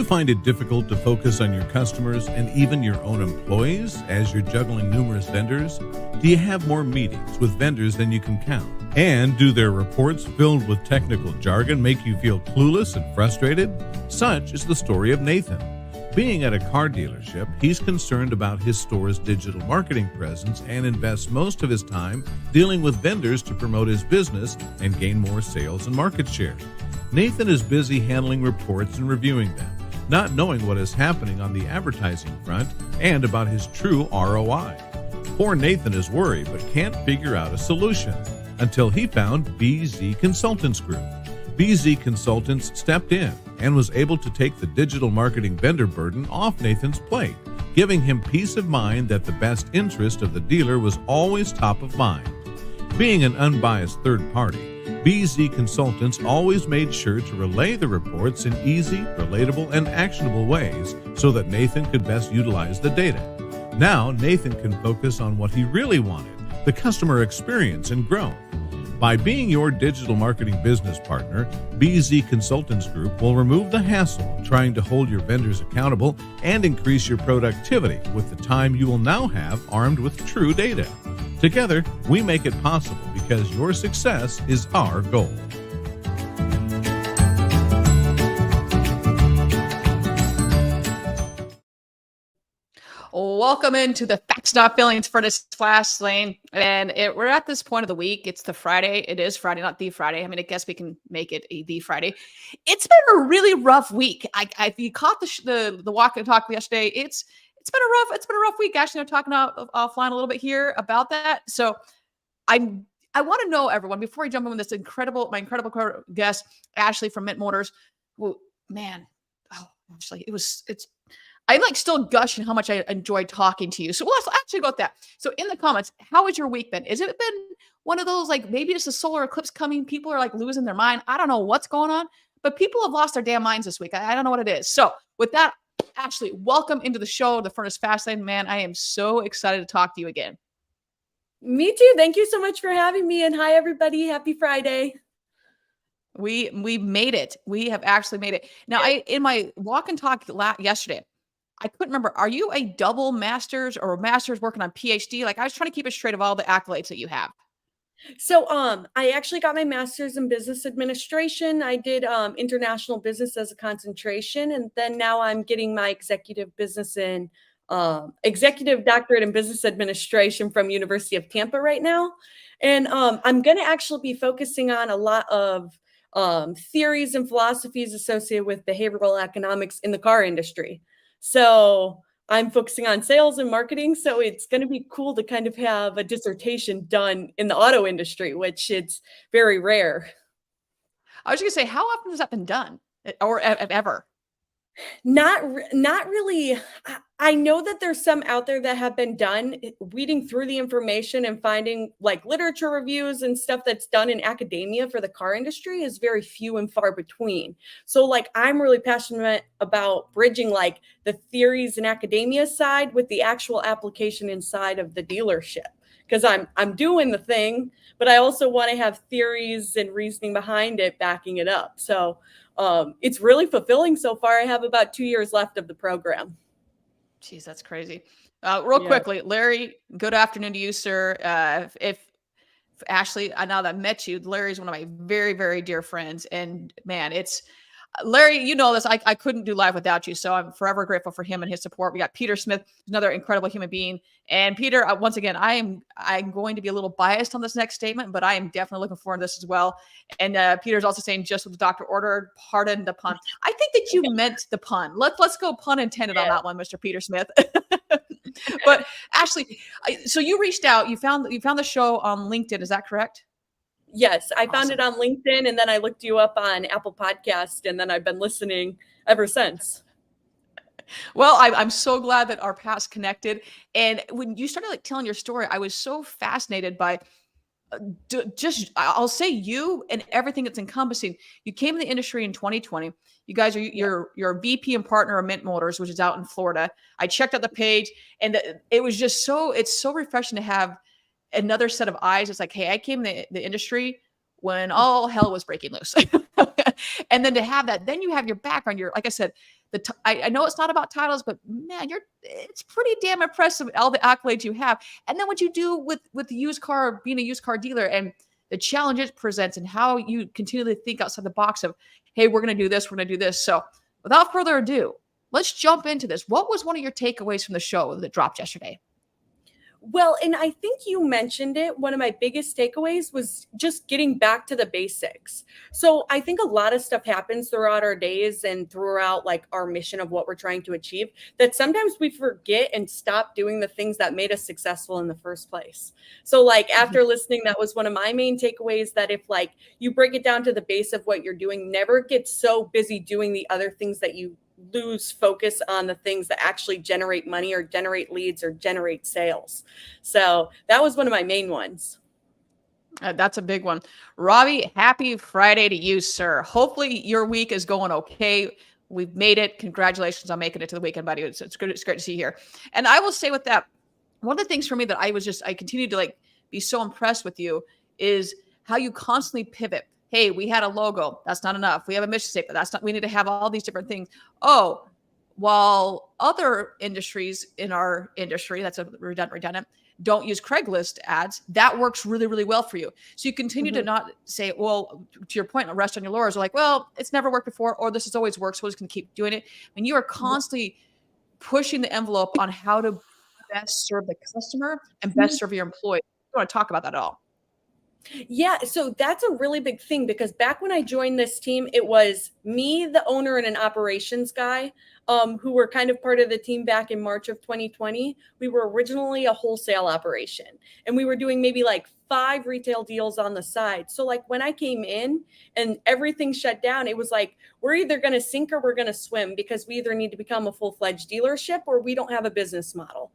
find it difficult to focus on your customers and even your own employees as you're juggling numerous vendors? Do you have more meetings with vendors than you can count? And do their reports filled with technical jargon make you feel clueless and frustrated? Such is the story of Nathan. Being at a car dealership, he's concerned about his store's digital marketing presence and invests most of his time dealing with vendors to promote his business and gain more sales and market share. Nathan is busy handling reports and reviewing them, not knowing what is happening on the advertising front and about his true ROI. Poor Nathan is worried but can't figure out a solution until he found BZ Consultants Group. BZ Consultants stepped in and was able to take the digital marketing vendor burden off Nathan's plate, giving him peace of mind that the best interest of the dealer was always top of mind. Being an unbiased third party, BZ Consultants always made sure to relay the reports in easy, relatable, and actionable ways so that Nathan could best utilize the data. Now, Nathan can focus on what he really wanted, the customer experience and growth. By being your digital marketing business partner, BZ Consultants Group will remove the hassle of trying to hold your vendors accountable and increase your productivity with the time you will now have armed with true data. Together, we make it possible because your success is our goal. Welcome into the Facts Not Feelings Furniss Fast Lane. And we're at this point of the week. It's the Friday. It is Friday, not the Friday. I mean, I guess we can make it the Friday. It's been a really rough week. If you caught the walk and talk yesterday, it's been a rough week. Actually, I'm talking offline a little bit here about that. So I want to know, everyone, before I jump in with this my incredible guest, Ashley from Mint Motors. Well, man, Ashley, I'm like still gushing how much I enjoyed talking to you. So let's actually go with that. So in the comments, how has your week been? Has it been one of those, like, maybe it's a solar eclipse coming, people are like losing their mind? I don't know what's going on, but people have lost their damn minds this week. I don't know what it is. So with that, Ashley, welcome into the show, the Furniss Fast Lane. Man, I am so excited to talk to you again. Me too. Thank you so much for having me. And hi, everybody. Happy Friday. We made it. We have actually made it. Now, in my walk and talk yesterday, I couldn't remember. Are you a double master's or a master's working on PhD? Like, I was trying to keep it straight of all the accolades that you have. So, I actually got my master's in business administration. I did international business as a concentration, and then now I'm getting my executive doctorate in business administration from University of Tampa right now. And I'm going to actually be focusing on a lot of theories and philosophies associated with behavioral economics in the car industry. So I'm focusing on sales and marketing. So it's going to be cool to kind of have a dissertation done in the auto industry, which it's very rare. I was going to say, how often has that been done, or ever? Not really. I know that there's some out there that have been done. Reading through the information and finding like literature reviews and stuff that's done in academia for the car industry is very few and far between. So like, I'm really passionate about bridging like the theories and academia side with the actual application inside of the dealership, because I'm doing the thing, but I also want to have theories and reasoning behind it, backing it up. So it's really fulfilling so far. I have about 2 years left of the program. Jeez, that's crazy. Quickly, Larry, good afternoon to you, sir. If Ashley, now that I met you, Larry's one of my very, very dear friends. And man, Larry, you know this, I couldn't do live without you. So I'm forever grateful for him and his support. We got Peter Smith, another incredible human being. And Peter, once again, I'm going to be a little biased on this next statement, but I am definitely looking forward to this as well. And Peter's also saying, just what the doctor ordered, pardon the pun. I think that you meant the pun. Let's go pun intended on that one, Mr. Peter Smith. But Ashley, so you reached out, you found the show on LinkedIn. Is that correct? Yes, I found it on LinkedIn, and then I looked you up on Apple Podcast, and then I've been listening ever since. Well, I'm so glad that our paths connected. And when you started like telling your story, I was so fascinated by I'll say you and everything it's encompassing. You came in the industry in 2020. You guys are you're a VP and partner of Mint Motors, which is out in Florida. I checked out the page, and it was just it's so refreshing to have another set of eyes. It's like, hey, I came in the industry when all hell was breaking loose. And then to have that, then you have your background. You're, like I said, I know it's not about titles, but man, it's pretty damn impressive, all the accolades you have. And then what you do with the used car, being a used car dealer, and the challenge it presents, and how you continually think outside the box of, hey, we're going to do this, we're going to do this. So without further ado, let's jump into this. What was one of your takeaways from the show that dropped yesterday? Well, and I think you mentioned it. One of my biggest takeaways was just getting back to the basics. So I think a lot of stuff happens throughout our days and throughout like our mission of what we're trying to achieve, that sometimes we forget and stop doing the things that made us successful in the first place. So like after listening, that was one of my main takeaways, that if like you break it down to the base of what you're doing, never get so busy doing the other things that you lose focus on the things that actually generate money or generate leads or generate sales. So that was one of my main ones. That's a big one. Robbie, happy Friday to you, sir. Hopefully your week is going okay. We've made it. Congratulations on making it to the weekend, buddy. It's good. It's great to see you here. And I will say with that, one of the things for me that I continue to like be so impressed with you is how you constantly pivot. Hey, we had a logo. That's not enough. We have a mission statement. That's not, we need to have all these different things. Oh, while other industries in our industry, that's a redundant, don't use Craigslist ads, that works really, really well for you. So you continue to not say, well, to your point, rest on your laurels, like, well, it's never worked before, or this has always worked, so we're just going to keep doing it. And you are constantly pushing the envelope on how to best serve the customer and best serve your employee. You want to talk about that at all? Yeah, so that's a really big thing, because back when I joined this team, it was me, the owner, and an operations guy who were kind of part of the team back in March of 2020. We were originally a wholesale operation, and we were doing maybe like 5 retail deals on the side. So like when I came in and everything shut down, it was like, we're either going to sink or we're going to swim, because we either need to become a full-fledged dealership or we don't have a business model.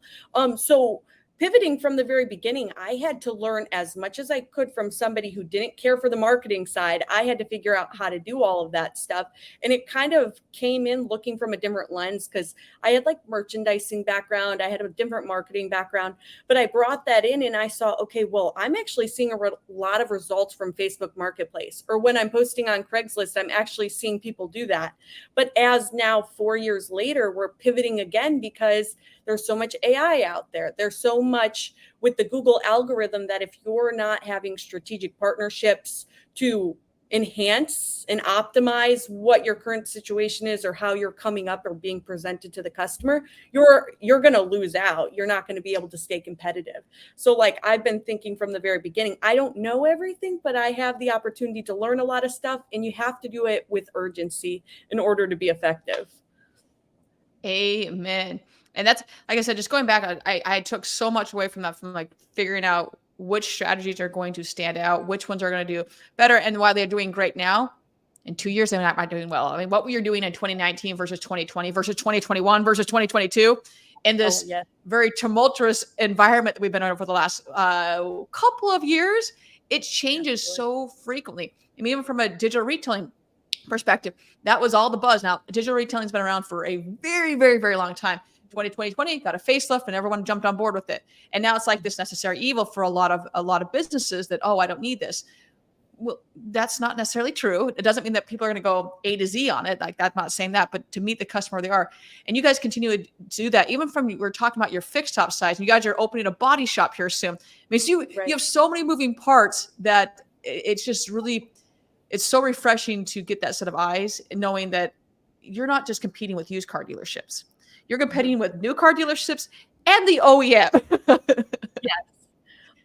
So pivoting from the very beginning, I had to learn as much as I could from somebody who didn't care for the marketing side. I had to figure out how to do all of that stuff. And it kind of came in looking from a different lens, because I had like merchandising background. I had a different marketing background, but I brought that in and I saw, okay, well, I'm actually seeing a lot of results from Facebook Marketplace, or when I'm posting on Craigslist, I'm actually seeing people do that. But as now 4 years later, we're pivoting again, because there's so much AI out there. There's so much with the Google algorithm that if you're not having strategic partnerships to enhance and optimize what your current situation is, or how you're coming up or being presented to the customer, you're going to lose out. You're not going to be able to stay competitive. So like I've been thinking from the very beginning, I don't know everything, but I have the opportunity to learn a lot of stuff, and you have to do it with urgency in order to be effective. Amen. And that's, like I said, just going back, I took so much away from that, from like figuring out which strategies are going to stand out, which ones are going to do better, and why they're doing great now. In 2 years, they're not doing well. I mean, what we were doing in 2019 versus 2020 versus 2021 versus 2022 in this very tumultuous environment that we've been in for the last couple of years, it changes so frequently. I mean, even from a digital retailing perspective, that was all the buzz. Now, digital retailing has been around for a very, very, very long time. 2020 got a facelift and everyone jumped on board with it. And now it's like this necessary evil for a lot of businesses that, oh, I don't need this. Well, that's not necessarily true. It doesn't mean that people are going to go A to Z on it. Like, I'm not saying that, but to meet the customer where they are. And you guys continue to do that. Even from, we're talking about your fixed top size, and you guys are opening a body shop here soon. I mean, so you have so many moving parts that it's just really, it's so refreshing to get that set of eyes, knowing that you're not just competing with used car dealerships. You're competing with new car dealerships and the OEM. Yes,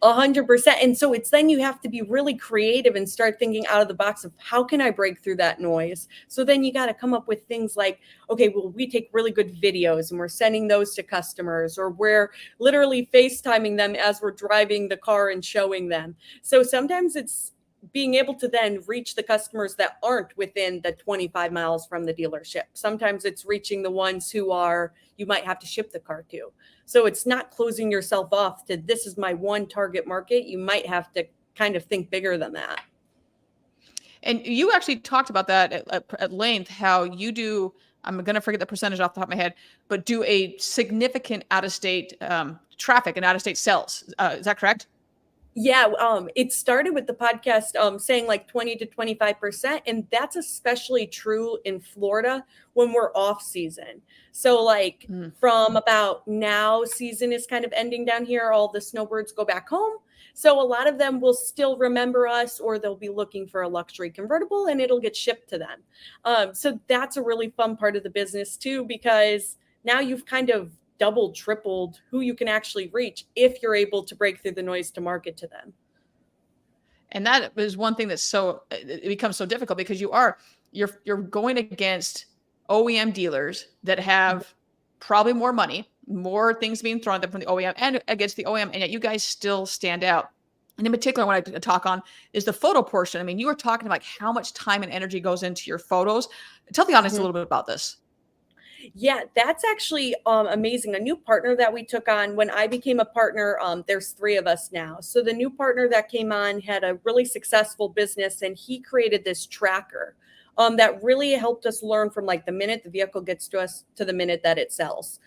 100%. And so it's then you have to be really creative and start thinking out of the box of how can I break through that noise? So then you got to come up with things like, okay, well, we take really good videos and we're sending those to customers, or we're literally FaceTiming them as we're driving the car and showing them. So sometimes it's being able to then reach the customers that aren't within the 25 miles from the dealership. Sometimes it's reaching the ones who are, you might have to ship the car to. So it's not closing yourself off to, this is my one target market. You might have to kind of think bigger than that. And you actually talked about that at length, how you do, I'm going to forget the percentage off the top of my head, but do a significant out-of-state traffic and out-of-state sales. Is that correct? Yeah, it started with the podcast saying like 20 to 25%, and that's especially true in Florida when we're off season. So like Mm. from about now, season is kind of ending down here, all the snowbirds go back home. So a lot of them will still remember us, or they'll be looking for a luxury convertible and it'll get shipped to them. So that's a really fun part of the business too, because now you've kind of doubled, tripled who you can actually reach if you're able to break through the noise to market to them. And that is one thing that's so it becomes so difficult because you're going against OEM dealers that have probably more money, more things being thrown at them from the OEM and against the OEM, and yet you guys still stand out. And in particular, what I talk on is the photo portion. I mean, you were talking about how much time and energy goes into your photos. Tell the audience a little bit about this. Yeah, that's actually amazing. A new partner that we took on when I became a partner, there's 3 of us now. So the new partner that came on had a really successful business, and he created this tracker that really helped us learn from like the minute the vehicle gets to us to the minute that it sells.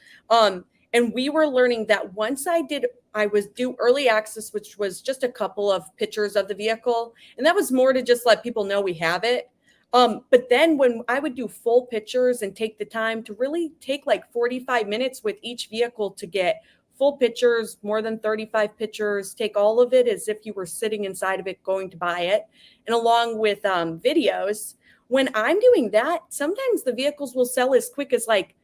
And we were learning that once I was do early access, which was just a couple of pictures of the vehicle. And that was more to just let people know we have it. But then when I would do full pictures and take the time to really take like 45 minutes with each vehicle to get full pictures, more than 35 pictures, take all of it as if you were sitting inside of it going to buy it, and along with videos. When I'm doing that, sometimes the vehicles will sell as quick as like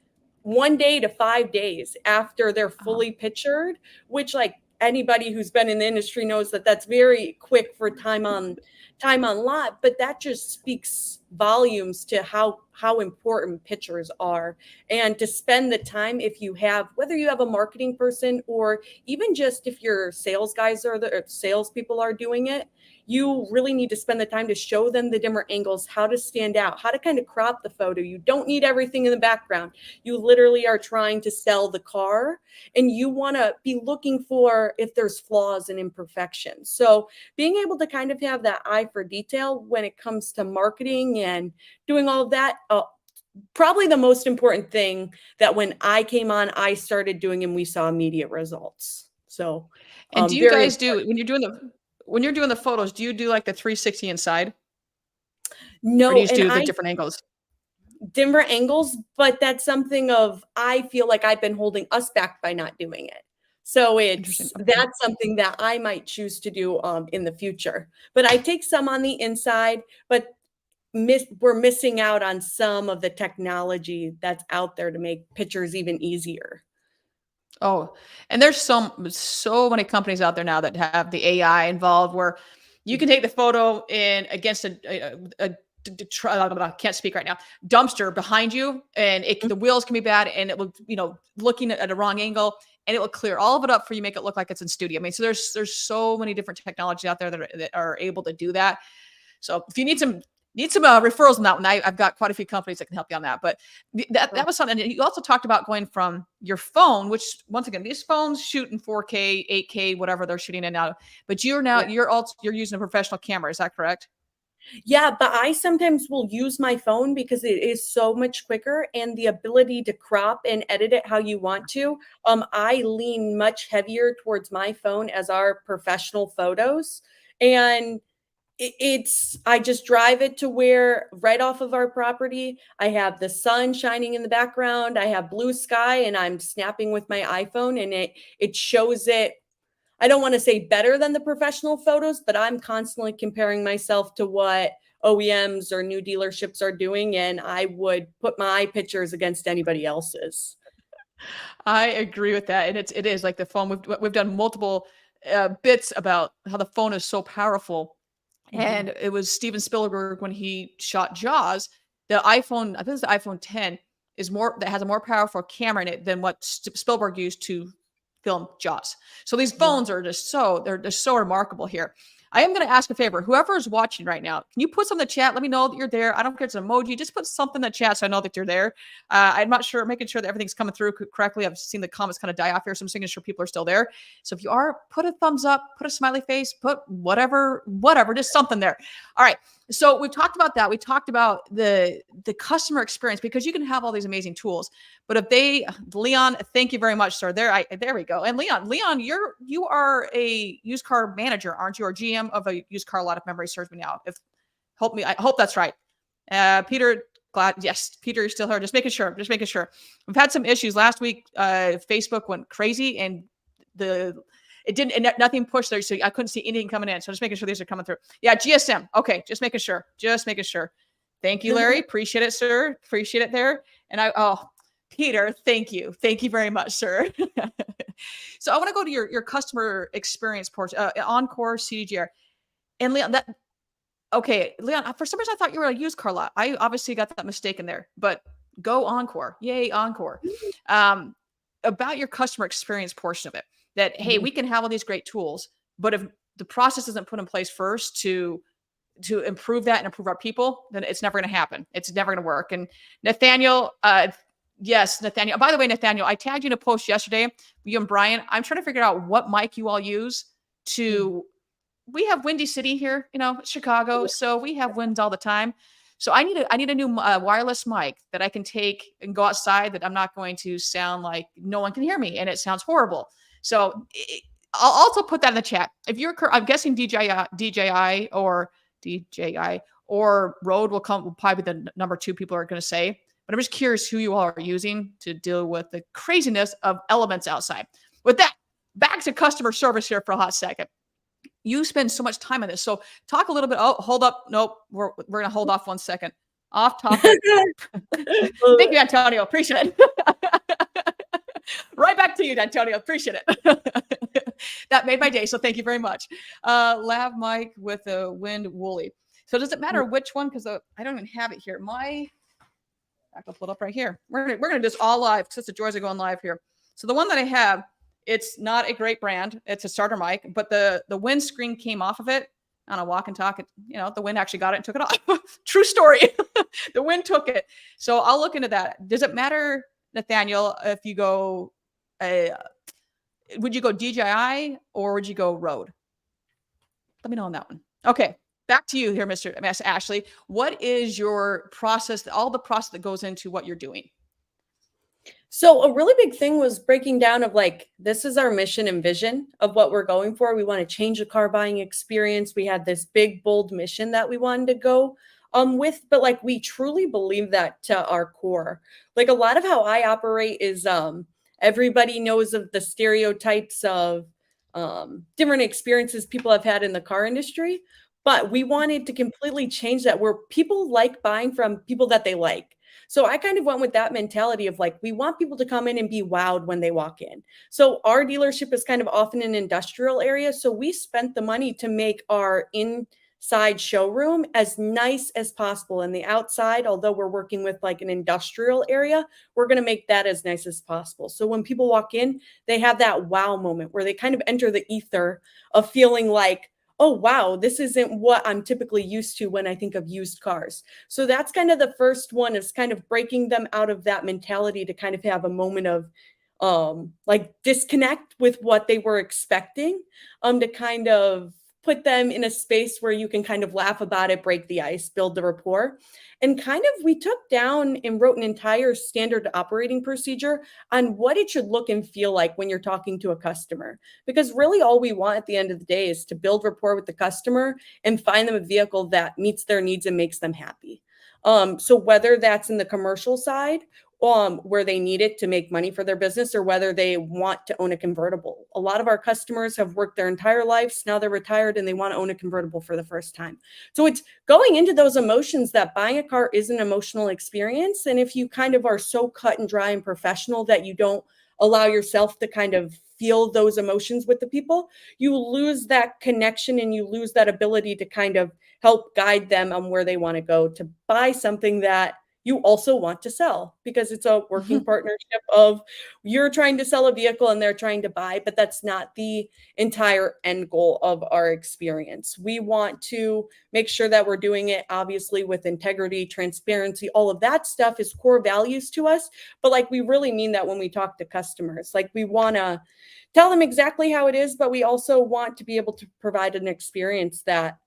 1 day to 5 days after they're fully pictured, which like anybody who's been in the industry knows that that's very quick for time on lot, but that just speaks volumes to how important pictures are. And to spend the time, if you have, whether you have a marketing person or even just if your sales guys or the salespeople are doing it, you really need to spend the time to show them the different angles, how to stand out, how to kind of crop the photo. You don't need everything in the background. You literally are trying to sell the car, and you want to be looking for if there's flaws and imperfections. So being able to kind of have that eye for detail when it comes to marketing and doing all of that, probably the most important thing that when I came on, I started doing, and we saw immediate results. So, And do you very guys important. do when you're doing the photos, do you do like the 360 inside? Or do No, you just and do the I different angles? different angles, but that's something of I feel like I've been holding us back by not doing it. So Interesting. Okay. that's something that I might choose to do in the future. But I take some on the inside, but we're missing out on some of the technology that's out there to make pictures even easier. Oh, and there's so many companies out there now that have the AI involved where you can take the photo in against can't speak right now, dumpster behind you, and the wheels can be bad, and it will, looking at a wrong angle, and it will clear all of it up for you, make it look like it's in studio. I mean, so there's so many different technologies out there that are able to do that. So if you need some referrals on that one, I've got quite a few companies that can help you on that. But that was something. And you also talked about going from your phone, which once again, these phones shoot in 4K, 8K, whatever they're shooting in now. But you're using a professional camera. Is that correct? Yeah, but I sometimes will use my phone because it is so much quicker, and the ability to crop and edit it how you want to. I lean much heavier towards my phone as our professional photos. And I just drive it to where right off of our property, I have the sun shining in the background, I have blue sky, and I'm snapping with my iPhone, and it shows it. I don't want to say better than the professional photos, but I'm constantly comparing myself to what OEMs or new dealerships are doing, and I would put my pictures against anybody else's. I agree with that, and it is like the phone. We've done multiple bits about how the phone is so powerful. And it was Steven Spielberg when he shot Jaws. The iPhone, I think it's the iPhone 10, that has a more powerful camera in it than what Spielberg used to film Jaws. So these phones are they're just so remarkable here. I am going to ask a favor. Whoever is watching right now, can you put something in the chat? Let me know that you're there. I don't care if it's an emoji. Just put something in the chat so I know that you're there. I'm not sure, making sure that everything's coming through correctly. I've seen the comments kind of die off here, so I'm making sure people are still there. So if you are, put a thumbs up, put a smiley face, put whatever, just something there. All right. So we've talked about that. We talked about the customer experience, because you can have all these amazing tools, but if Leon, thank you very much, sir. There we go. And Leon, you are a used car manager, aren't you? Or GM of a used car lot, if memory serves me now. I hope that's right. Peter, yes, Peter, you're still here. Just making sure. We've had some issues last week. Facebook went crazy and nothing pushed there. So I couldn't see anything coming in. So just making sure these are coming through. Yeah. GSM. Okay. Just making sure. Thank you, Larry. Appreciate it, sir. Appreciate it there. And Peter, thank you. Thank you very much, sir. So I want to go to your customer experience portion, Encore CDGR. And Leon, Leon, for some reason I thought you were a used car lot. I obviously got that mistake in there, but go Encore. Yay, Encore. About your customer experience portion of it, that, hey, we can have all these great tools, but if the process isn't put in place first to improve that and improve our people, then it's never going to happen. It's never going to work. And Nathaniel, yes, Nathaniel. By the way, Nathaniel, I tagged you in a post yesterday, you and Brian. I'm trying to figure out what mic you all use we have Windy City here, Chicago. So we have winds all the time. So I need a new wireless mic that I can take and go outside, that I'm not going to sound like no one can hear me and it sounds horrible. So I'll also put that in the chat. If you're, I'm guessing DJI or Rode will probably be the number 2 people are going to say. But I'm just curious who you all are using to deal with the craziness of elements outside. With that, back to customer service here for a hot second. You spend so much time on this. So talk a little bit. Oh, hold up. Nope. We're going to hold off 1 second. Off topic. Thank you, Antonio. Appreciate it. Right back to you, Antonio. Appreciate it. That made my day. So thank you very much. Lav mic with a wind woolly. So does it matter which one? Because I don't even have it here. I'll pull it up right here. We're gonna do this all live, because it's the joys of going live here. So the one that I have, it's not a great brand. It's a starter mic, but the windscreen came off of it on a walk and talk. The wind actually got it and took it off. True story. The wind took it. So I'll look into that. Does it matter, Nathaniel, if you go, would you go DJI or would you go Rode? Let me know on that one. Okay. Back to you here, Miss Ashley. What is your process, all the process that goes into what you're doing? So a really big thing was breaking down of this is our mission and vision of what we're going for. We want to change the car buying experience. We had this big, bold mission that we wanted to go with, but we truly believe that to our core. A lot of how I operate is everybody knows of the stereotypes of different experiences people have had in the car industry, but we wanted to completely change that, where people like buying from people that they like. So I kind of went with that mentality of we want people to come in and be wowed when they walk in. So our dealership is kind of often an industrial area. So we spent the money to make our inside showroom as nice as possible. And the outside, although we're working with an industrial area, we're going to make that as nice as possible. So when people walk in, they have that wow moment where they kind of enter the ether of feeling oh, wow, this isn't what I'm typically used to when I think of used cars. So that's kind of the first one, is kind of breaking them out of that mentality to kind of have a moment of disconnect with what they were expecting, to kind of put them in a space where you can kind of laugh about it, break the ice, build the rapport. And kind of we took down and wrote an entire standard operating procedure on what it should look and feel like when you're talking to a customer. Because really all we want at the end of the day is to build rapport with the customer and find them a vehicle that meets their needs and makes them happy. So whether that's in the commercial side, where they need it to make money for their business, or whether they want to own a convertible. A lot of our customers have worked their entire lives. Now they're retired and they want to own a convertible for the first time. So it's going into those emotions that buying a car is an emotional experience. And if you kind of are so cut and dry and professional that you don't allow yourself to kind of feel those emotions with the people, you lose that connection and you lose that ability to kind of help guide them on where they want to go to buy something that you also want to sell, because it's a working partnership of you're trying to sell a vehicle and they're trying to buy, but that's not the entire end goal of our experience. We want to make sure that we're doing it obviously with integrity, transparency, all of that stuff is core values to us. But like, we really mean that when we talk to customers, like we want to tell them exactly how it is, but we also want to be able to provide an experience that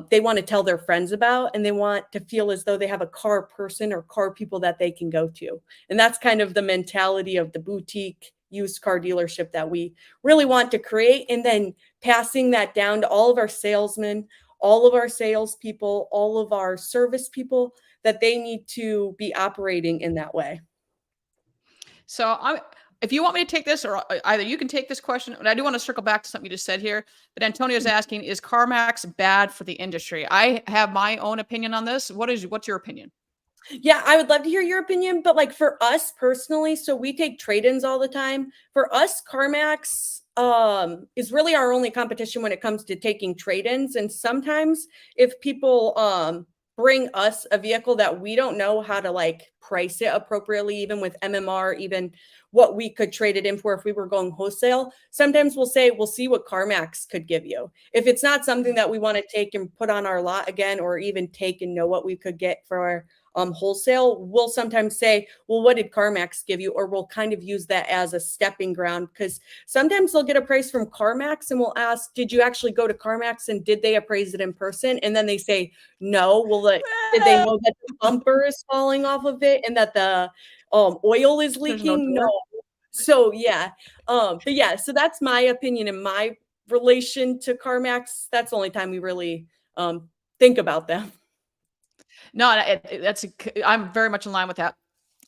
they want to tell their friends about, and they want to feel as though they have a car person or car people that they can go to. And that's kind of the mentality of the boutique used car dealership that we really want to create. And then passing that down to all of our salesmen, all of our salespeople, all of our service people, that they need to be operating in that way. So if you want me to take this, or either you can take this question, and I do want to circle back to something you just said here, but Antonio's asking, is CarMax bad for the industry? I have my own opinion on this. What's your opinion? Yeah, I would love to hear your opinion, but like for us personally, so we take trade-ins all the time. For us, CarMax is really our only competition when it comes to taking trade-ins. And sometimes if people bring us a vehicle that we don't know how to like price it appropriately, even with MMR, even what we could trade it in for if we were going wholesale, sometimes we'll say, we'll see what CarMax could give you. If it's not something that we want to take and put on our lot again, or even take and know what we could get for wholesale, we'll sometimes say, well, what did CarMax give you? Or we'll kind of use that as a stepping ground, because sometimes they'll get a price from CarMax and we'll ask, did you actually go to CarMax and did they appraise it in person? And then they say, no. Well, did they know that the bumper is falling off of it and that the oil is leaking? No. So yeah. But yeah, so that's my opinion and my relation to CarMax. That's the only time we really think about them. No, I'm very much in line with that.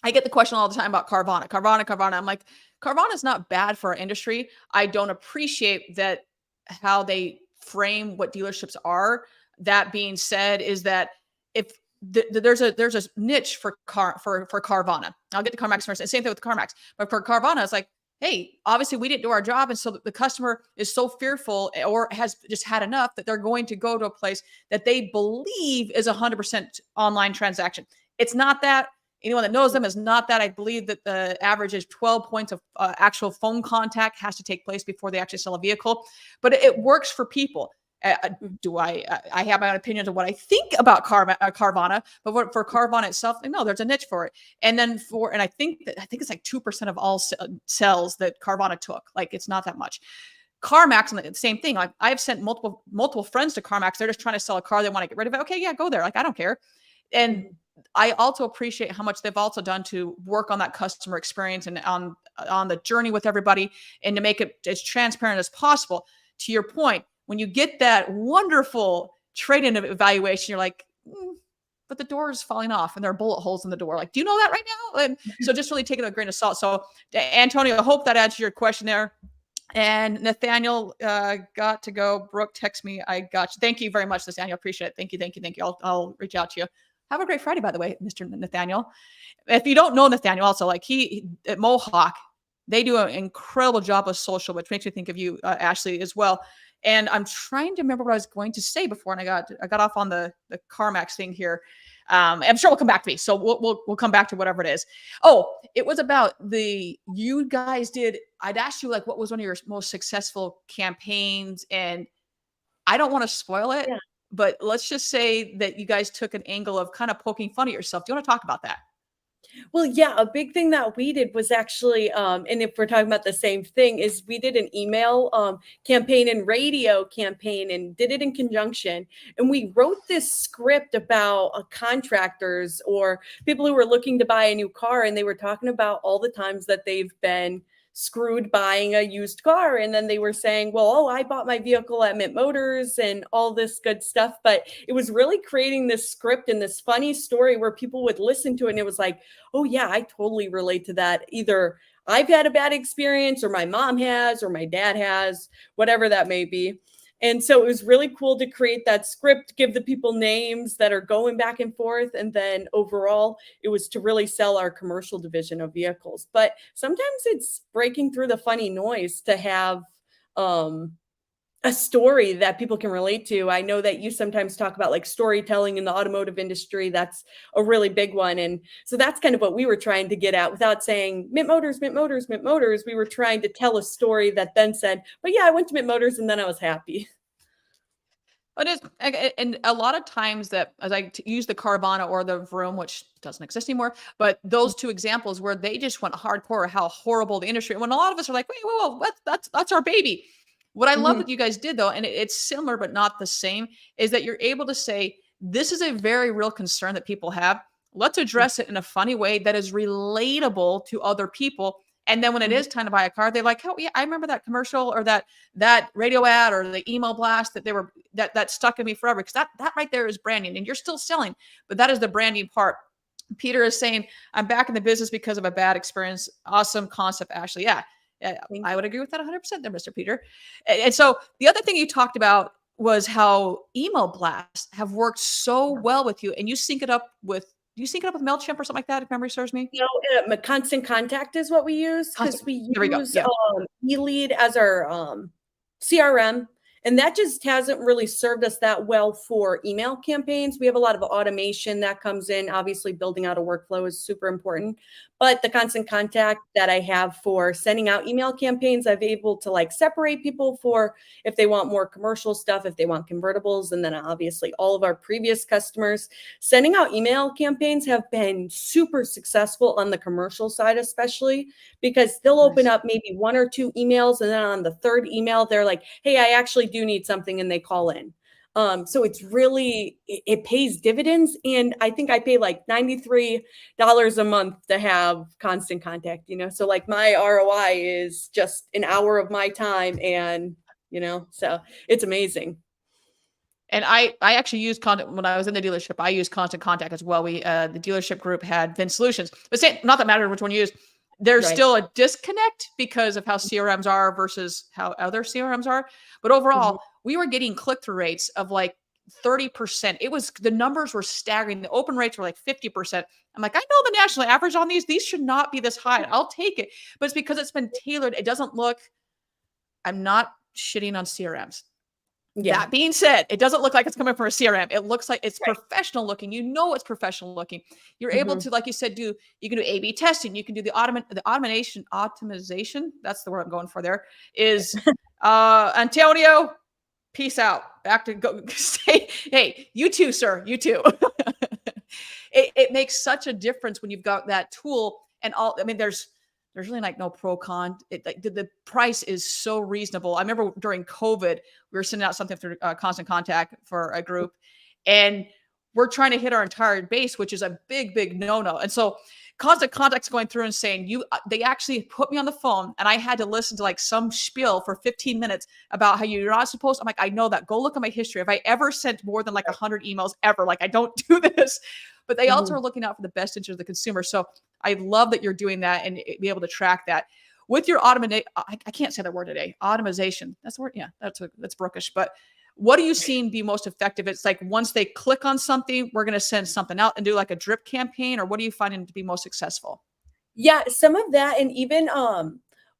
I get the question all the time about Carvana. I'm like, Carvana is not bad for our industry. I don't appreciate that how they frame what dealerships are. That being said, is that if there's a niche for Carvana. I'll get to CarMax first. Same thing with CarMax, but for Carvana, it's like, hey, obviously we didn't do our job. And so the customer is so fearful or has just had enough that they're going to go to a place that they believe is 100% online transaction. It's not that. Anyone that knows them is not that. I believe that the average is 12 points of actual phone contact has to take place before they actually sell a vehicle. But it works for people. I have my own opinions of what I think about Carvana, but for Carvana itself, no, there's a niche for it. And then I think it's like 2% of all sales that Carvana took. Like, it's not that much. CarMax, the same thing. Like, I've sent multiple friends to CarMax. They're just trying to sell a car. They want to get rid of it. Okay, yeah, go there. Like, I don't care. And I also appreciate how much they've also done to work on that customer experience and on the journey with everybody, and to make it as transparent as possible. To your point, when you get that wonderful trade-in evaluation, you're like, but the door is falling off and there are bullet holes in the door. Like, do you know that right now? And so just really take it with a grain of salt. So Antonio, I hope that answers your question there. And Nathaniel got to go. Brooke, text me. I got you. Thank you very much, Nathaniel. Appreciate it. Thank you. I'll reach out to you. Have a great Friday, by the way, Mr. Nathaniel. If you don't know Nathaniel, also, like, he at Mohawk, they do an incredible job of social, which makes me think of you, Ashley, as well. And I'm trying to remember what I was going to say before, and I got off on the CarMax thing here. I'm sure we'll come back to me. So we'll come back to whatever it is. Oh, it was about you guys did. I'd asked you, like, what was one of your most successful campaigns, and I don't want to spoil it, but let's just say that you guys took an angle of kind of poking fun at yourself. Do you want to talk about that? Well, yeah, a big thing that we did was actually, and if we're talking about the same thing, is we did an email campaign and radio campaign, and did it in conjunction. And we wrote this script about contractors or people who were looking to buy a new car, and they were talking about all the times that they've been screwed buying a used car. And then they were saying, well, oh, I bought my vehicle at Mint Motors and all this good stuff. But it was really creating this script and this funny story where people would listen to it. And it was like, oh yeah, I totally relate to that. Either I've had a bad experience, or my mom has, or my dad has, whatever that may be. And so it was really cool to create that script, give the people names that are going back and forth. And then overall, it was to really sell our commercial division of vehicles. But sometimes it's breaking through the funny noise to have a story that people can relate to. I know that you sometimes talk about like storytelling in the automotive industry. That's a really big one. And so that's kind of what we were trying to get at without saying Mint Motors, Mint Motors, Mint Motors. We were trying to tell a story that then said, but yeah, I went to Mint Motors and then I was happy. It is, and a lot of times that as I use the Carvana or the Vroom, which doesn't exist anymore, but those two examples where they just went hardcore, how horrible the industry. When a lot of us are like, wait, whoa, that's our baby. What I love Mhm. that you guys did though, and it's similar but not the same, is that you're able to say this is a very real concern that people have. Let's address it in a funny way that is relatable to other people. And then when it Mhm. is time to buy a car, they're like, "Oh yeah, I remember that commercial or that radio ad or the email blast that they were that stuck in me forever." Because that right there is branding, and you're still selling, but that is the branding part. Peter is saying, "I'm back in the business because of a bad experience." Awesome concept, Ashley. Yeah, yeah, Thank I you. would agree with that 100%, there, Mr. Peter. And so the other thing you talked about was how email blasts have worked so Yeah. well with you, and you sync it up with. Do you sync it up with Mailchimp or something like that? If memory serves me. You know, constant contact is what we use because Constant. we There we go. use Yeah. eLead as our CRM, and that just hasn't really served us that well for email campaigns. We have a lot of automation that comes in. Obviously, building out a workflow is super important, but the constant contact that I have for sending out email campaigns, I've able to like separate people for if they want more commercial stuff, if they want convertibles, and then obviously all of our previous customers. Sending out email campaigns have been super successful on the commercial side, especially because they'll open Nice. up maybe one or two emails, and then on the third email, they're like, hey, I actually do need something, and they call in. So it's really, it pays dividends. And I think I pay like $93 a month to have constant contact, So like my ROI is just an hour of my time and, so it's amazing. And I actually used content when I was in the dealership. I used Constant Contact as well. We the dealership group had Vin Solutions, but say not that matter which one you use. There's Right. still a disconnect because of how CRMs are versus how other CRMs are. But Mhm. overall, we were getting click through rates of like 30%. It was the numbers were staggering. The open rates were like 50%. I'm like, I know the national average on these. These should not be this high. I'll take it. But it's because it's been tailored. It doesn't look. I'm not shitting on CRMs. Yeah. That being said, it doesn't look like it's coming from a CRM. It looks like it's Right. professional looking. You know it's professional looking. You're able Mhm. to, like you said, you can do A/B testing. You can do the automation. That's the word I'm going for. There is Antonio. Peace out. Back to go. Say, hey, you too, sir. You too. It makes such a difference when you've got that tool and all. I mean, there's really like no pro con. Like, the price is so reasonable. I remember during COVID, we were sending out something through Constant Contact for a group, and we're trying to hit our entire base, which is a big no no. And so Constant Contact's going through and saying they actually put me on the phone, and I had to listen to like some spiel for 15 minutes about how you're not supposed. I'm like, I know that. Go look at my history. Have I ever sent more than like 100 emails ever? Like, I don't do this. But they also Mhm. are looking out for the best interest of the consumer. So I love that you're doing that and be able to track that with your automation. I can't say that word today. Automation. That's the word. Yeah, that's Brookish. But what are you seeing be most effective? It's like once they click on something, we're going to send something out and do like a drip campaign, or what are you finding to be most successful? Yeah, some of that, and even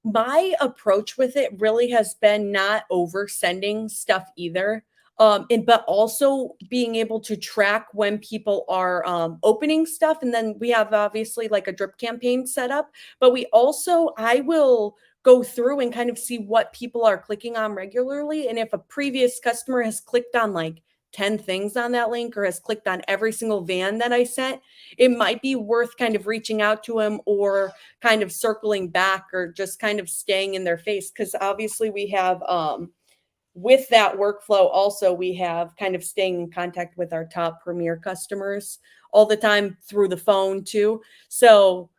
my approach with it really has been not over sending stuff either. And but also being able to track when people are opening stuff. And then we have obviously like a drip campaign set up, but I will go through and kind of see what people are clicking on regularly. And if a previous customer has clicked on like 10 things on that link or has clicked on every single van that I sent, it might be worth kind of reaching out to them or kind of circling back or just kind of staying in their face. Because obviously we have with that workflow also we have kind of staying in contact with our top premier customers all the time through the phone too. So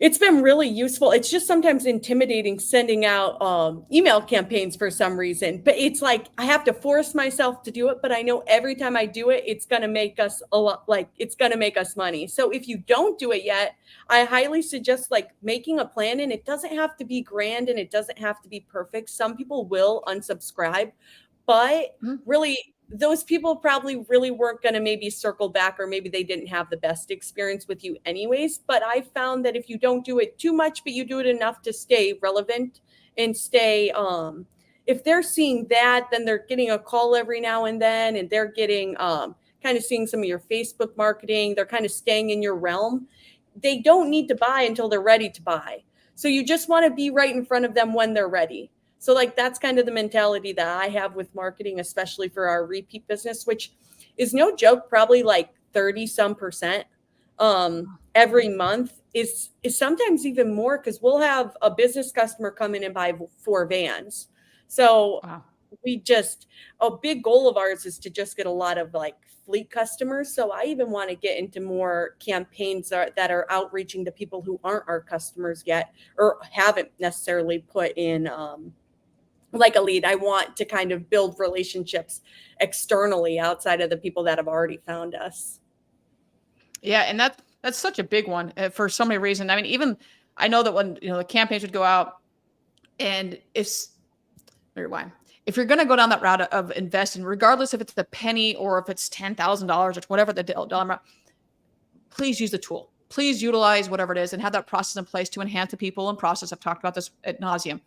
it's been really useful. It's just sometimes intimidating sending out email campaigns for some reason, but it's like I have to force myself to do it. But I know every time I do it, it's going to make us a lot, like it's going to make us money. So if you don't do it yet, I highly suggest like making a plan, and it doesn't have to be grand and it doesn't have to be perfect. Some people will unsubscribe, but Mhm. really those people probably really weren't going to maybe circle back, or maybe they didn't have the best experience with you anyways. But I found that if you don't do it too much, but you do it enough to stay relevant and stay if they're seeing that, then they're getting a call every now and then, and they're getting kind of seeing some of your Facebook marketing. They're kind of staying in your realm. They don't need to buy until they're ready to buy. So you just want to be right in front of them when they're ready. So like that's kind of the mentality that I have with marketing, especially for our repeat business, which is no joke, probably like 30% every month is sometimes even more, because we'll have a business customer come in and buy 4 vans. So Wow. a big goal of ours is to just get a lot of like fleet customers. So I even want to get into more campaigns that are outreaching to people who aren't our customers yet, or haven't necessarily put in like a lead. I want to kind of build relationships externally outside of the people that have already found us. Yeah, and that's such a big one for so many reasons. I mean, even I know that when the campaigns would go out, and if you're going to go down that route of investing, regardless if it's the penny or if it's $10,000 or whatever the dollar amount, please use the tool. Please utilize whatever it is and have that process in place to enhance the people and process. I've talked about this ad nauseum.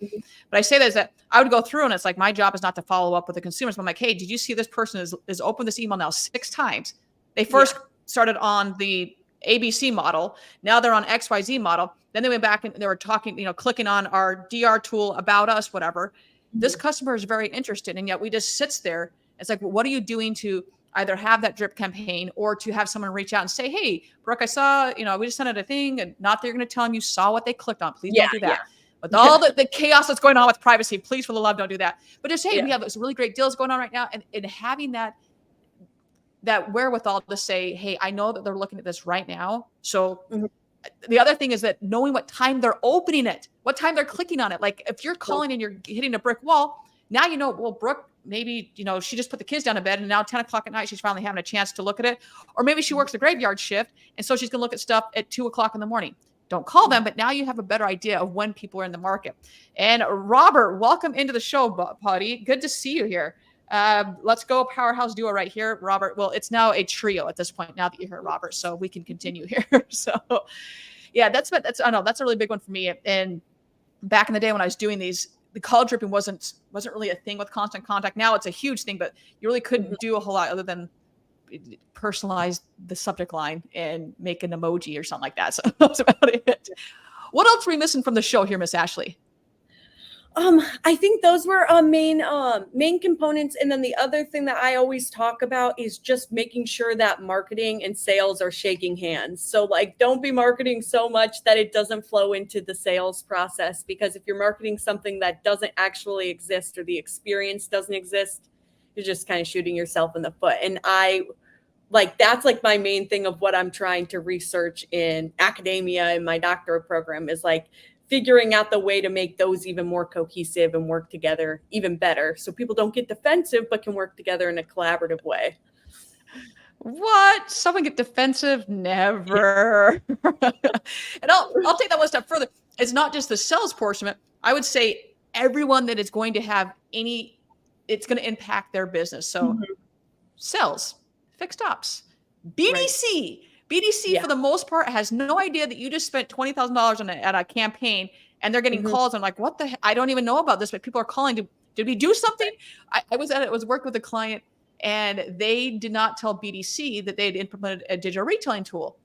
But I say that is that I would go through, and it's like my job is not to follow up with the consumers. But I'm like, hey, did you see this person is opened this email now 6 times? They first started on the ABC model. Now they're on XYZ model. Then they went back and they were talking, clicking on our DR tool, about us, whatever. This customer is very interested, and yet we just sits there. It's like, well, what are you doing to either have that drip campaign or to have someone reach out and say, hey, Brooke, I saw, we just sent out a thing, and not that you're going to tell them you saw what they clicked on. Please don't do that. With all the chaos that's going on with privacy, please, for the love, don't do that. But just, hey, we have some really great deals going on right now. And having that wherewithal to say, hey, I know that they're looking at this right now. So the other thing is that knowing what time they're opening it, what time they're clicking on it. Like if you're calling and you're hitting a brick wall, now well, Brooke, maybe, she just put the kids down to bed, and now 10 o'clock at night, she's finally having a chance to look at it. Or maybe she works a graveyard shift, and so she's going to look at stuff at 2 o'clock in the morning. Don't call them, but now you have a better idea of when people are in the market. And Robert, welcome into the show, buddy. Good to see you here. Let's go powerhouse duo right here, Robert. Well, it's now a trio at this point, now that you're here, Robert, so we can continue here. So yeah, that's I know that's a really big one for me. And back in the day when I was doing these, the call dripping wasn't really a thing with Constant Contact. Now it's a huge thing, but you really couldn't do a whole lot other than personalize the subject line and make an emoji or something like that. So that's about it. What else are we missing from the show here, Miss Ashley? I think those were main components. And then the other thing that I always talk about is just making sure that marketing and sales are shaking hands. So like, don't be marketing so much that it doesn't flow into the sales process, because if you're marketing something that doesn't actually exist, or the experience doesn't exist, you're just kind of shooting yourself in the foot. And that's like my main thing of what I'm trying to research in academia in my doctorate program, is like figuring out the way to make those even more cohesive and work together even better, so people don't get defensive but can work together in a collaborative way. What? Someone get defensive? Never. And I'll take that one step further. It's not just the sales portion of it. I would say everyone that is going to have it's going to impact their business. So sales, fixed ops, BDC. Right. BDC, for the most part, has no idea that you just spent $20,000 at a campaign, and they're getting calls. I'm like, what the heck? I don't even know about this, but people are calling. Did we do something? I was working with a client, and they did not tell BDC that they had implemented a digital retailing tool.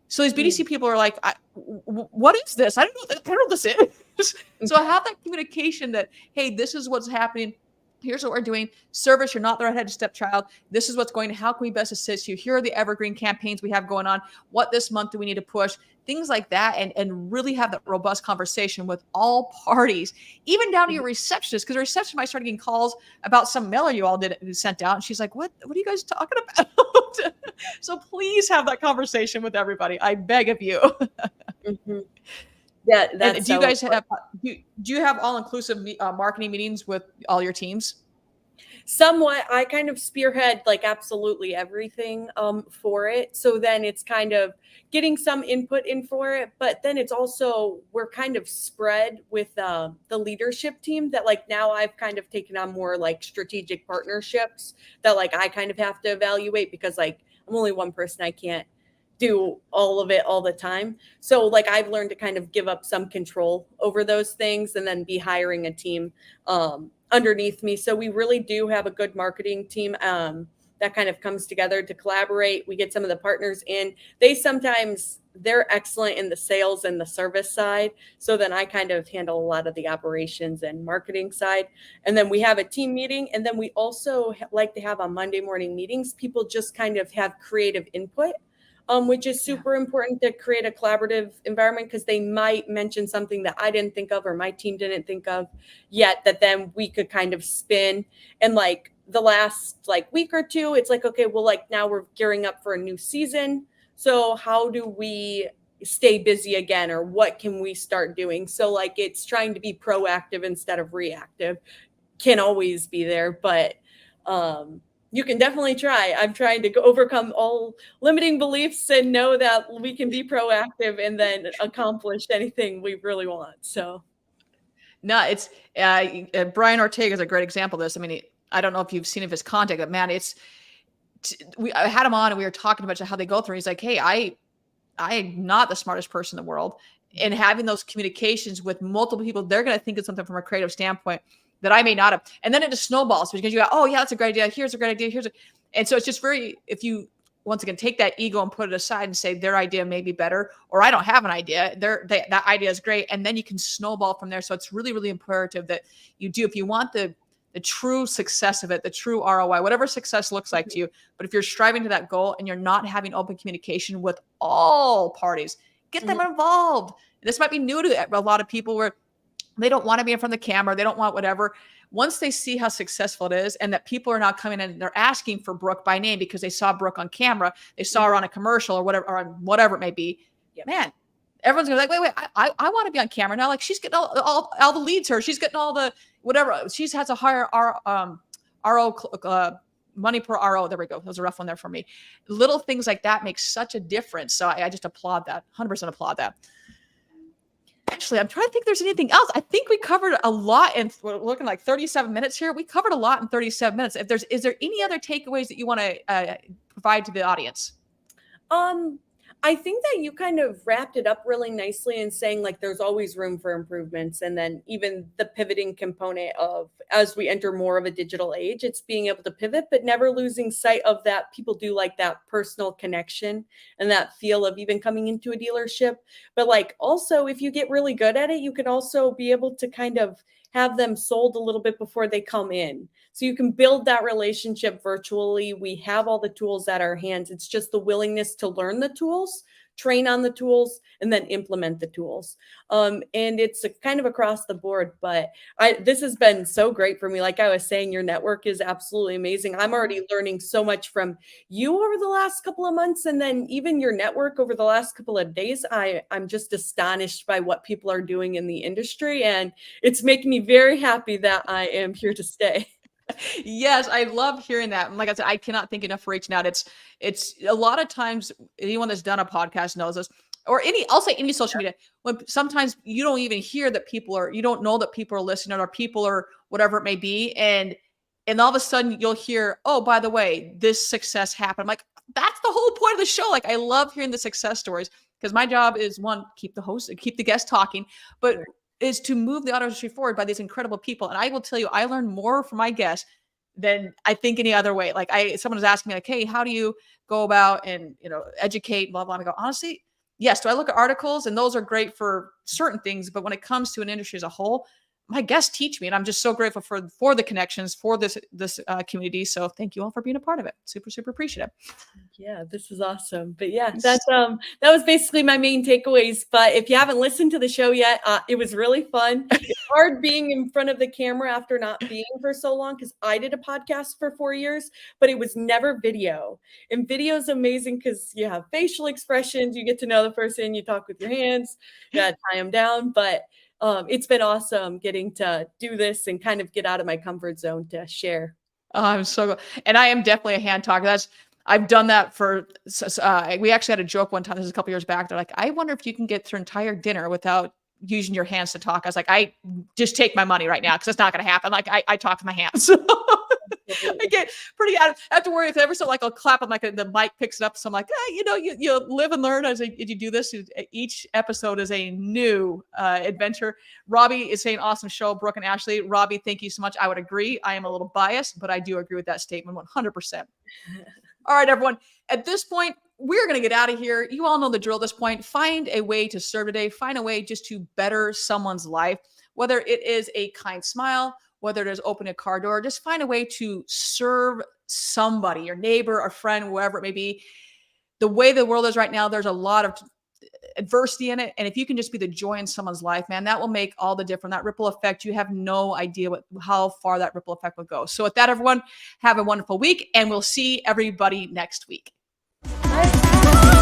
So these BDC people are like, what is this? I don't know what this is. So I have that communication that, hey, this is what's happening. Here's what we're doing. Service, you're not the redheaded stepchild. This is what's going to, how can we best assist you? Here are the evergreen campaigns we have going on. What this month do we need to push? Things like that. And really have that robust conversation with all parties, even down to your receptionist. Because the receptionist might start getting calls about some mailer you all sent out. And she's like, what are you guys talking about? So please have that conversation with everybody. I beg of you. Yeah, that's do you guys have do you have all-inclusive marketing meetings with all your teams? Somewhat. I kind of spearhead like absolutely everything for it. So then it's kind of getting some input in for it, but then it's also, we're kind of spread with the leadership team that like now I've kind of taken on more like strategic partnerships that like I kind of have to evaluate, because like I'm only one person. I can't do all of it all the time. So like I've learned to kind of give up some control over those things, and then be hiring a team underneath me. So we really do have a good marketing team that kind of comes together to collaborate. We get some of the partners in. They're excellent in the sales and the service side. So then I kind of handle a lot of the operations and marketing side. And then we have a team meeting. And then we also like to have on Monday morning meetings, people just kind of have creative input. Which is super important to create a collaborative environment, because they might mention something that I didn't think of or my team didn't think of yet, that then we could kind of spin. And like the last like week or two, it's like, okay, well, like now we're gearing up for a new season. So how do we stay busy again, or what can we start doing? So like it's trying to be proactive instead of reactive. Can't always be there, but you can definitely try. I'm trying to overcome all limiting beliefs and know that we can be proactive and then accomplish anything we really want. So, no, it's Brian Ortega is a great example of this. I mean, I don't know if you've seen of his content, but man, I had him on and we were talking about how they go through. He's like, hey, I'm not the smartest person in the world. And having those communications with multiple people, they're going to think of something from a creative standpoint that I may not have. And then it just snowballs because you go, oh yeah, that's a great idea. Here's a great idea. And so it's just if you, once again, take that ego and put it aside and say their idea may be better, or I don't have an idea. That idea is great. And then you can snowball from there. So it's really, really imperative that you do, if you want the true success of it, the true ROI, whatever success looks like to you. But if you're striving to that goal and you're not having open communication with all parties, get them involved. This might be new to a lot of people where they don't want to be in front of the camera. They don't want whatever. Once they see how successful it is and that people are now coming in and they're asking for Brooke by name because they saw Brooke on camera, they saw her on a commercial or whatever it may be, man, everyone's gonna be like, wait, I want to be on camera now. Like she's getting all the leads her. She's getting all the whatever. She has a higher RO money per RO. There we go. That was a rough one there for me. Little things like that make such a difference. So I just applaud that. 100% applaud that. Actually, I'm trying to think if there's anything else. I think we covered a lot, and we're looking like 37 minutes here. We covered a lot in 37 minutes. Is there any other takeaways that you want to provide to the audience? I think that you kind of wrapped it up really nicely in saying like there's always room for improvements. And then even the pivoting component of as we enter more of a digital age, it's being able to pivot, but never losing sight of that people do like that personal connection and that feel of even coming into a dealership. But like also, if you get really good at it, you can also be able to kind of have them sold a little bit before they come in. So you can build that relationship virtually. We have all the tools at our hands. It's just the willingness to learn the tools, train on the tools, and then implement the tools. And it's kind of across the board, but this has been so great for me. Like I was saying, your network is absolutely amazing. I'm already learning so much from you over the last couple of months. And then even your network over the last couple of days, I'm just astonished by what people are doing in the industry. And it's making me very happy that I am here to stay. Yes, I love hearing that. And like I said, I cannot thank enough for reaching out. It's a lot of times anyone that's done a podcast knows this, or I'll say any social media, when sometimes you don't even hear that you don't know that people are listening or people or whatever it may be. And all of a sudden you'll hear, oh, by the way, this success happened. I'm like, that's the whole point of the show. Like I love hearing the success stories because my job is one, keep the guest talking, but is to move the auto industry forward by these incredible people. And I will tell you, I learn more from my guests than I think any other way. Like someone was asking me like, hey, how do you go about and, educate, blah, blah. And I go, honestly, yes. Do I look at articles? And those are great for certain things. But when it comes to an industry as a whole, my guests teach me, and I'm just so grateful for the connections for this community. So thank you all for being a part of it. Super, super appreciative. Yeah, this is awesome. But yeah, that was basically my main takeaways. But if you haven't listened to the show yet, it was really fun. It's hard being in front of the camera after not being for so long, because I did a podcast for 4 years, but it was never video. And video is amazing because you have facial expressions, you get to know the person, you talk with your hands, you gotta tie them down. But it's been awesome getting to do this and kind of get out of my comfort zone to share. Oh, I'm so good. And I am definitely a hand talker. I've done that we actually had a joke one time, this is a couple years back. They're like, I wonder if you can get through entire dinner without using your hands to talk. I was like, I just take my money right now because it's not going to happen. Like I talk with my hands. I get pretty I have to worry if ever so like I'll clap on like the mic picks it up. So I'm like, you live and learn as you do this. Each episode is a new adventure. Robbie is saying awesome show, Brooke and Ashley. Robbie, thank you so much. I would agree. I am a little biased, but I do agree with that statement 100%. All right, everyone. At this point, we're going to get out of here. You all know the drill at this point. Find a way to serve today. Find a way just to better someone's life, whether it is a kind smile, whether it is opening a car door. Just find a way to serve somebody, your neighbor, a friend, whoever it may be. The way the world is right now, there's a lot of adversity in it. And if you can just be the joy in someone's life, man, that will make all the difference. That ripple effect, you have no idea how far that ripple effect will go. So with that, everyone, have a wonderful week, and we'll see everybody next week. Bye.